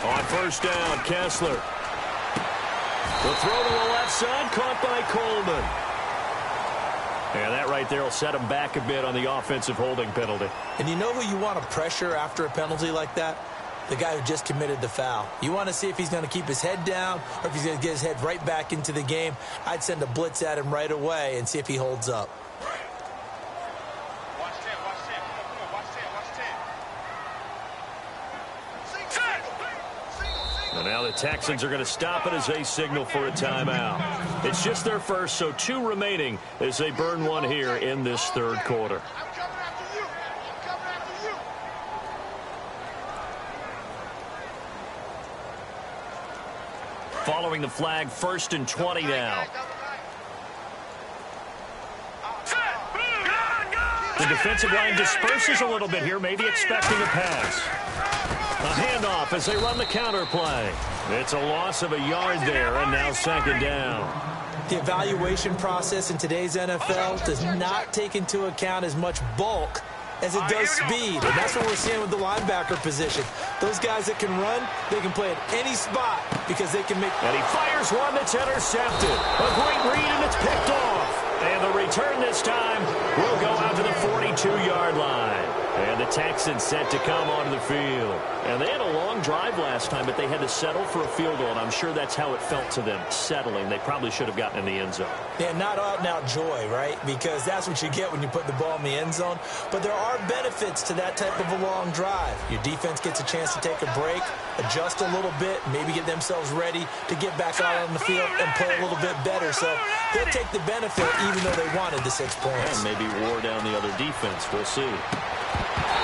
On 1st down, Kessler. The throw to the left side, caught by Coleman. And that right there will set him back a bit on the offensive holding penalty. And you know who you want to pressure after a penalty like that? The guy who just committed the foul. You want to see if he's going to keep his head down or if he's going to get his head right back into the game. I'd send a blitz at him right away and see if he holds up. Watch 10, watch 10. Come on, watch 10, watch 10. And now the Texans are going to stop it as they signal for a timeout. It's just their first, so 2 remaining as they burn one here in this 3rd quarter. Following the flag, 1st and 20 now. The defensive line disperses a little bit here, maybe expecting a pass. A handoff as they run the counter play. It's a loss of a yard there, and now 2nd down. The evaluation process in today's NFL does not take into account as much bulk as it does speed. And that's what we're seeing with the linebacker position. Those guys that can run, they can play at any spot because they can make... And he fires one that's intercepted. A great read, and it's picked off. And the return this time will go out to the 42-yard line. And the Texans set to come onto the field. And they had a long drive last time, but they had to settle for a field goal, and I'm sure that's how it felt to them, settling. They probably should have gotten in the end zone. Yeah, not out-and-out joy, right? Because that's what you get when you put the ball in the end zone. But there are benefits to that type of a long drive. Your defense gets a chance to take a break, adjust a little bit, maybe get themselves ready to get back out on the field and play a little bit better. So they'll take the benefit even though they wanted the 6 points. And maybe wore down the other defense. We'll see.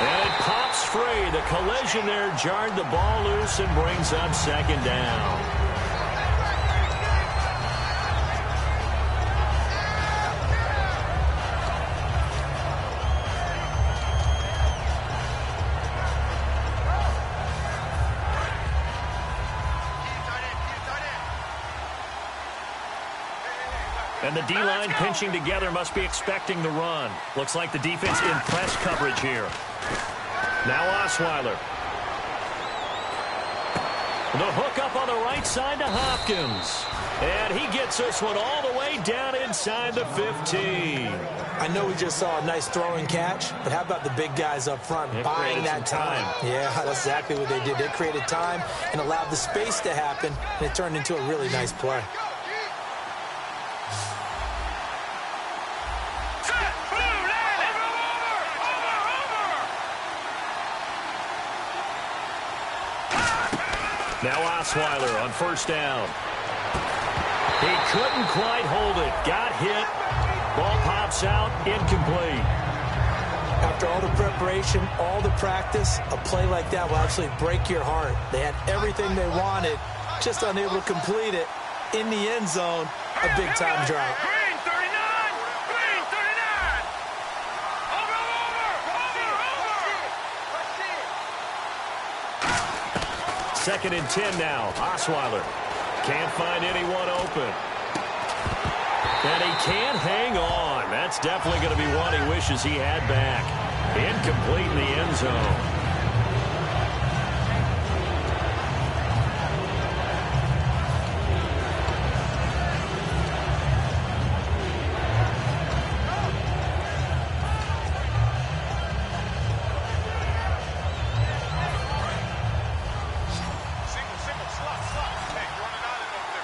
And it pops free. The collision there jarred the ball loose and brings up 2nd down. And the D-line pinching together must be expecting the run. Looks like the defense in press coverage here. Now Osweiler. The hook up on the right side to Hopkins. And he gets this one all the way down inside the 15. I know we just saw a nice throwing catch, but how about the big guys up front buying that time? Yeah, that's exactly what they did. They created time and allowed the space to happen, and it turned into a really nice play. Now Osweiler on first down. He couldn't quite hold it. Got hit. Ball pops out. Incomplete. After all the preparation, all the practice, a play like that will actually break your heart. They had everything they wanted, just unable to complete it. In the end zone, a big-time drop. Green 39! Green 39! Over! Second and 10 now. Osweiler can't find anyone open. And he can't hang on. That's definitely going to be one he wishes he had back. Incomplete in the end zone.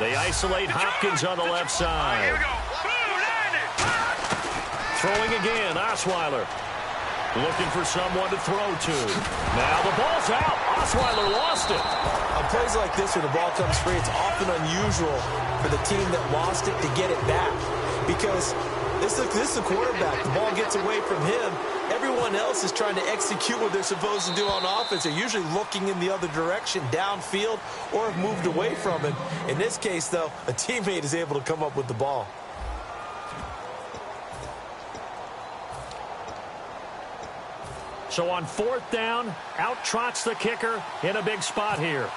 They isolate Hopkins on the left side. Here we go. Throwing again, Osweiler. Looking for someone to throw to. Now the ball's out. Osweiler lost it. On plays like this, when the ball comes free, it's often unusual for the team that lost it to get it back. Because this is the quarterback. The ball gets away from him. Everyone else is trying to execute what they're supposed to do on offense. They're usually looking in the other direction, downfield, or have moved away from him. In this case, though, a teammate is able to come up with the ball. So on fourth down, out trots the kicker in a big spot here.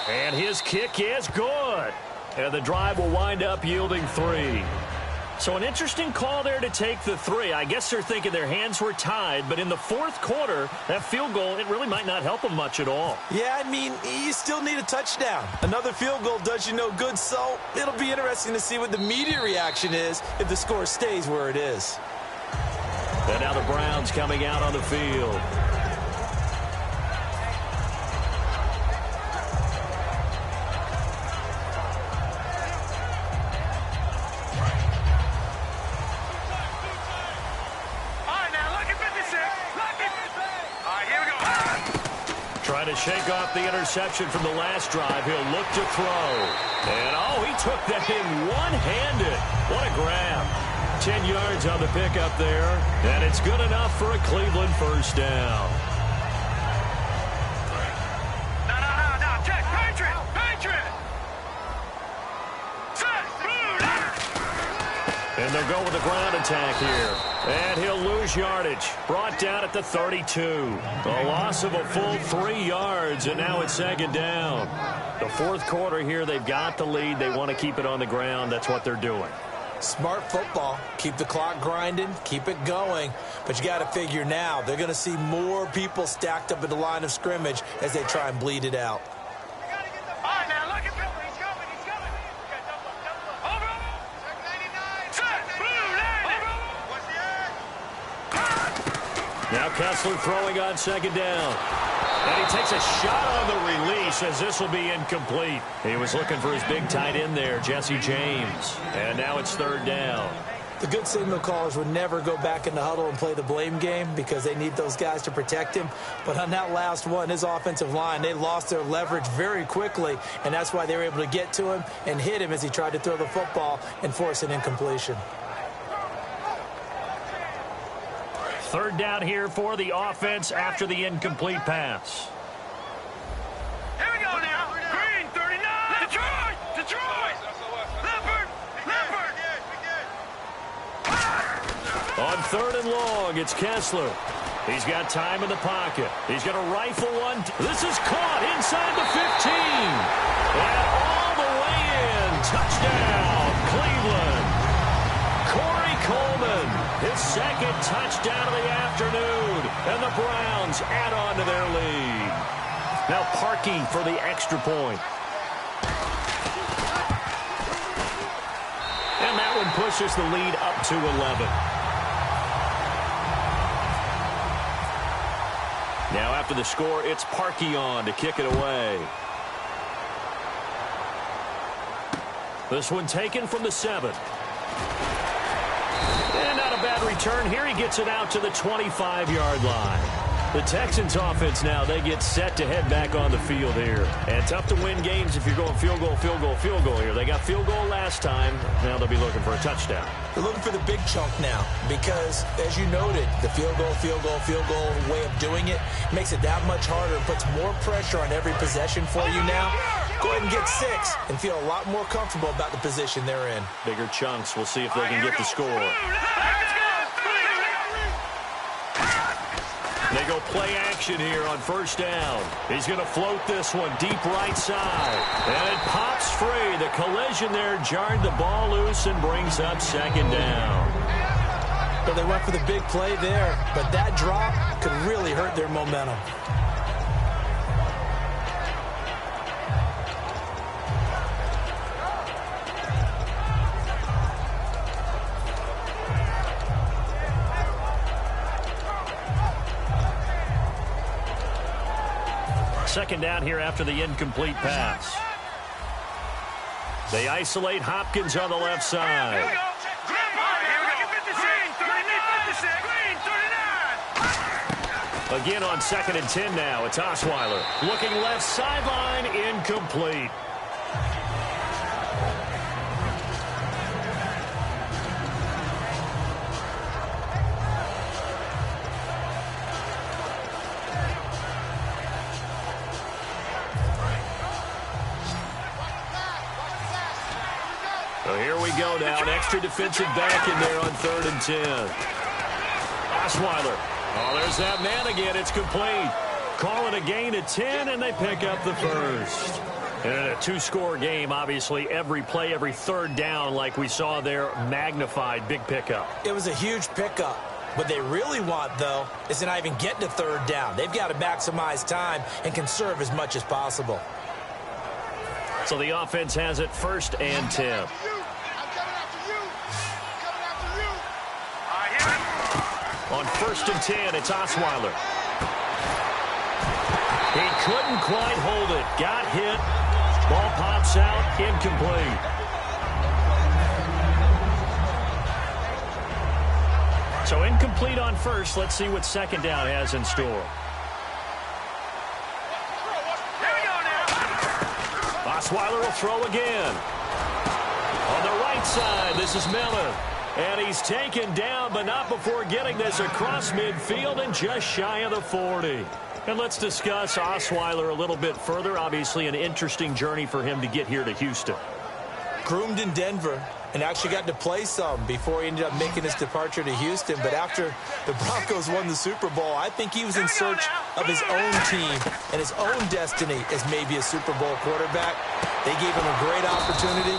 And his kick is good. And the drive will wind up yielding 3. So an interesting call there to take the 3. I guess they're thinking their hands were tied, but in the fourth quarter, that field goal, it really might not help them much at all. Yeah, I mean, you still need a touchdown. Another field goal does you no good, so it'll be interesting to see what the media reaction is if the score stays where it is. And now the Browns coming out on the field. Trying to shake off the interception from the last drive. He'll look to throw. And, oh, he took that in one-handed. What a grab. 10 yards on the pickup there. And it's good enough for a Cleveland first down. No. Check. Patriot. Set. And they'll go with the ground attack here. And he'll lose yardage. Brought down at the 32. A loss of a full 3 yards, and now it's second down. The fourth quarter here, they've got the lead. They want to keep it on the ground. That's what they're doing. Smart football. Keep the clock grinding. Keep it going. But you got to figure now, they're going to see more people stacked up at the line of scrimmage as they try and bleed it out. Now Kessler throwing on second down. And he takes a shot on the release as this will be incomplete. He was looking for his big tight end there, Jesse James. And now it's third down. The good signal callers would never go back in the huddle and play the blame game because they need those guys to protect him. But on that last one, his offensive line, they lost their leverage very quickly, and that's why they were able to get to him and hit him as he tried to throw the football and force an incompletion. Third down here for the offense after the incomplete pass. Here we go now. Green 39. Detroit. Leopard. On third and long, it's Kessler. He's got time in the pocket. He's going to rifle one. This is caught inside the 15. And all the way in. Touchdown, Cleveland. Corey Coleman. his second touchdown of the afternoon, and the Browns add on to their lead. Now Parkey for the extra point. And that one pushes the lead up to 11. Now after the score, it's Parkey on to kick it away. This one taken from the 7. And not a bad return here. He gets it out to the 25-yard line. The Texans offense now, they get set to head back on the field here. And tough to win games if you're going field goal, field goal, field goal here. They got field goal last time. Now they'll be looking for a touchdown. They're looking for the big chunk now because, as you noted, the field goal way of doing it makes it that much harder, puts more pressure on every possession for you now. Go ahead and get 6 and feel a lot more comfortable about the position they're in. Bigger chunks. We'll see if they can get the score. They go play action here on first down. He's going to float this one deep right side. And it pops free. The collision there jarred the ball loose and brings up second down. Well, they went for the big play there, but that drop could really hurt their momentum. Second down here after the incomplete pass. They isolate Hopkins on the left side. Again on 2nd and 10 now. It's Osweiler. Looking left sideline, incomplete. So here we go now. An extra defensive back in there on 3rd and 10. Osweiler. Oh, there's that man again. It's complete. Call it a gain of 10, and they pick up the first. And in a 2-score game, obviously, every play, every 3rd down, like we saw there, magnified. Big pickup. It was a huge pickup. What they really want, though, is to not even get to 3rd down. They've got to maximize time and conserve as much as possible. So the offense has it 1st and 10. On 1st and 10, it's Osweiler. He couldn't quite hold it. Got hit. Ball pops out. Incomplete. So incomplete on 1st. Let's see what 2nd down has in store. Osweiler will throw again. On the right side, this is Miller. And he's taken down, but not before getting this across midfield and just shy of the 40. And let's discuss Osweiler a little bit further. Obviously, an interesting journey for him to get here to Houston. Groomed in Denver and actually got to play some before he ended up making his departure to Houston. But after the Broncos won the Super Bowl, I think he was in search of his own team and his own destiny as maybe a Super Bowl quarterback. They gave him a great opportunity,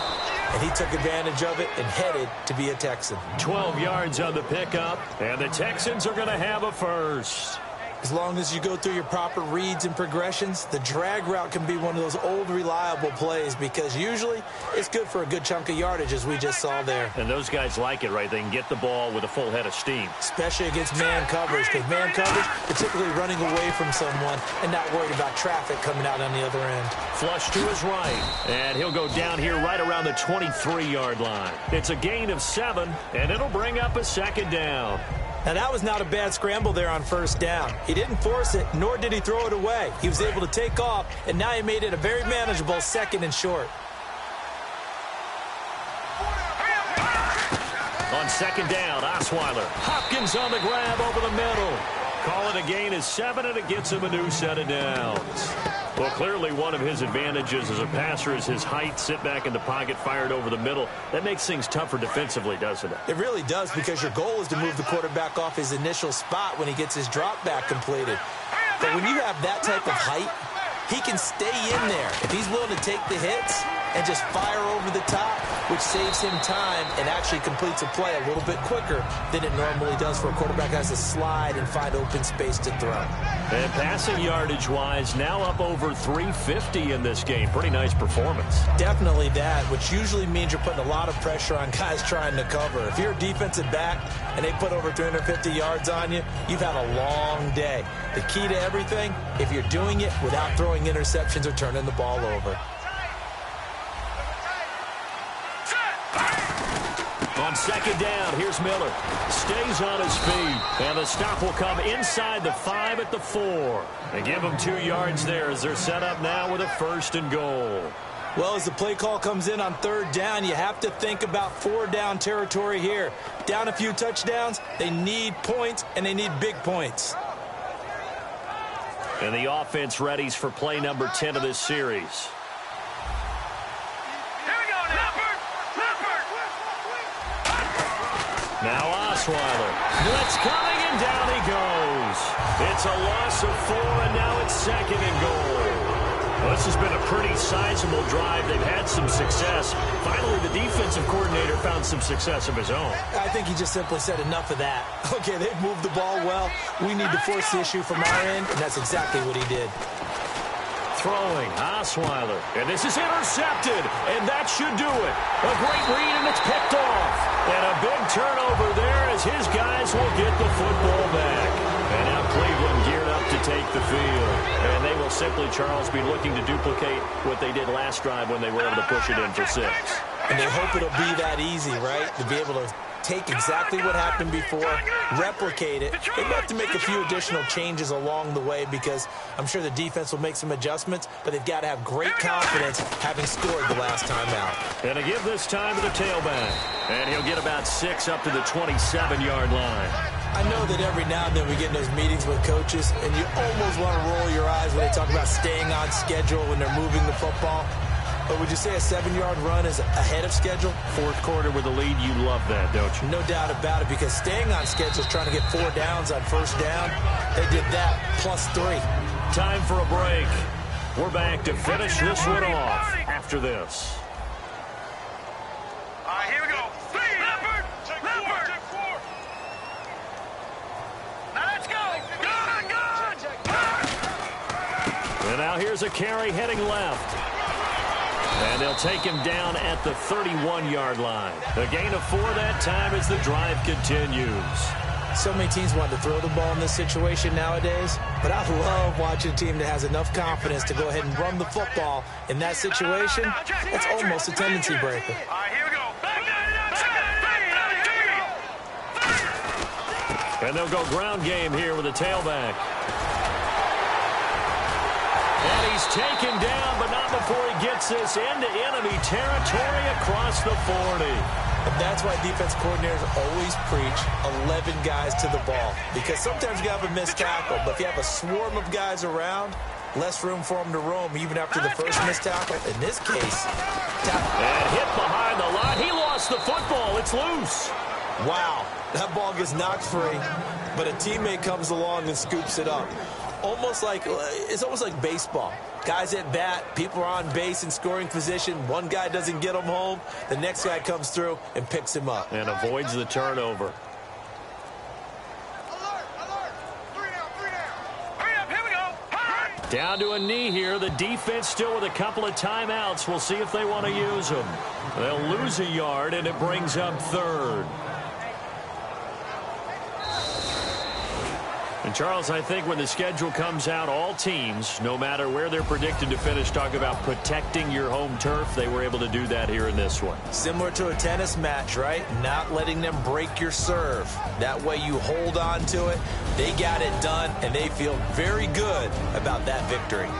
and he took advantage of it and headed to be a Texan. 12 yards on the pickup, and the Texans are going to have a first. As long as you go through your proper reads and progressions, the drag route can be one of those old reliable plays because usually it's good for a good chunk of yardage, as we just saw there. And those guys like it, right? They can get the ball with a full head of steam. Especially against man coverage, because man coverage, particularly running away from someone and not worried about traffic coming out on the other end. Flush to his right, and he'll go down here right around the 23-yard line. It's a gain of 7, and it'll bring up a 2nd down. Now, that was not a bad scramble there on 1st down. He didn't force it, nor did he throw it away. He was able to take off, and now he made it a very manageable 2nd and short. On 2nd down, Osweiler. Hopkins on the grab over the middle. Call it a gain of 7, and it gets him a new set of downs. Well, clearly one of his advantages as a passer is his height. Sit back in the pocket, fired over the middle. That makes things tougher defensively, doesn't it? It really does, because your goal is to move the quarterback off his initial spot when he gets his drop back completed. But when you have that type of height, he can stay in there. If he's willing to take the hits and just fire over the top, which saves him time and actually completes a play a little bit quicker than it normally does for a quarterback who has to slide and find open space to throw. And passing yardage-wise, now up over 350 in this game. Pretty nice performance. Definitely that, which usually means you're putting a lot of pressure on guys trying to cover. If you're a defensive back and they put over 350 yards on you, you've had a long day. The key to everything, if you're doing it without throwing interceptions or turning the ball over. On second down, here's Miller. Stays on his feet, and the stop will come inside the 5 at the 4. They give him 2 yards there as they're set up now with a 1st and goal. Well, as the play call comes in on 3rd down, you have to think about 4-down territory here. Down a few touchdowns, they need points, and they need big points. And the offense readies for play number 10 of this series. Now Osweiler. Blitz coming, and down he goes. It's a loss of 4, and now it's 2nd and goal. Well, this has been a pretty sizable drive. They've had some success. Finally, the defensive coordinator found some success of his own. I think he just simply said enough of that. Okay, they've moved the ball well. We need to force the issue from our end, and that's exactly what he did. Throwing, Osweiler. And this is intercepted, and that should do it. A great read, and it's picked off. And a big turnover there as his guys will get the football back. And now Cleveland geared up to take the field. And they will simply, Charles, be looking to duplicate what they did last drive when they were able to push it in for 6. And they hope it'll be that easy, right? To be able to take exactly what happened before, replicate it. They have to make a few additional changes along the way because I'm sure the defense will make some adjustments, but they've got to have great confidence having scored the last time out. And to give this time to the tailback. And he'll get about 6 up to the 27-yard line. I know that every now and then we get in those meetings with coaches, and you almost want to roll your eyes when they talk about staying on schedule when they're moving the football. But would you say a 7-yard run is ahead of schedule? 4th quarter with a lead, you love that, don't you? No doubt about it, because staying on schedule is trying to get 4 downs on 1st down. They did that, plus 3. Time for a break. We're back to finish this one off after this. All right, here we go. Leopard! Leopard! Now let's go! Good! And now here's a carry heading left. And they'll take him down at the 31-yard line. A gain of 4 that time as the drive continues. So many teams want to throw the ball in this situation nowadays, but I love watching a team that has enough confidence to go ahead and run the football in that situation. That's almost a tendency breaker. All right, here we go. And they'll go ground game here with a tailback. And he's taken down, but not before he gets this into enemy territory across the 40. And that's why defense coordinators always preach 11 guys to the ball. Because sometimes you have a missed tackle, but if you have a swarm of guys around, less room for them to roam even after the first missed tackle. In this case, and hit behind the line. He lost the football. It's loose. Wow, that ball gets knocked free, but a teammate comes along and scoops it up. It's almost like baseball. Guys at bat, people are on base in scoring position. One guy doesn't get him home. The next guy comes through and picks him up. And avoids the turnover. Alert! Alert! 3 down! 3 down! Hurry up! Here we go! Hurry! Down to a knee here. The defense still with a couple of timeouts. We'll see if they want to use them. They'll lose a yard, and it brings up 3rd. And, Charles, I think when the schedule comes out, all teams, no matter where they're predicted to finish, talk about protecting your home turf. They were able to do that here in this one. Similar to a tennis match, right? Not letting them break your serve. That way you hold on to it. They got it done, and they feel very good about that victory.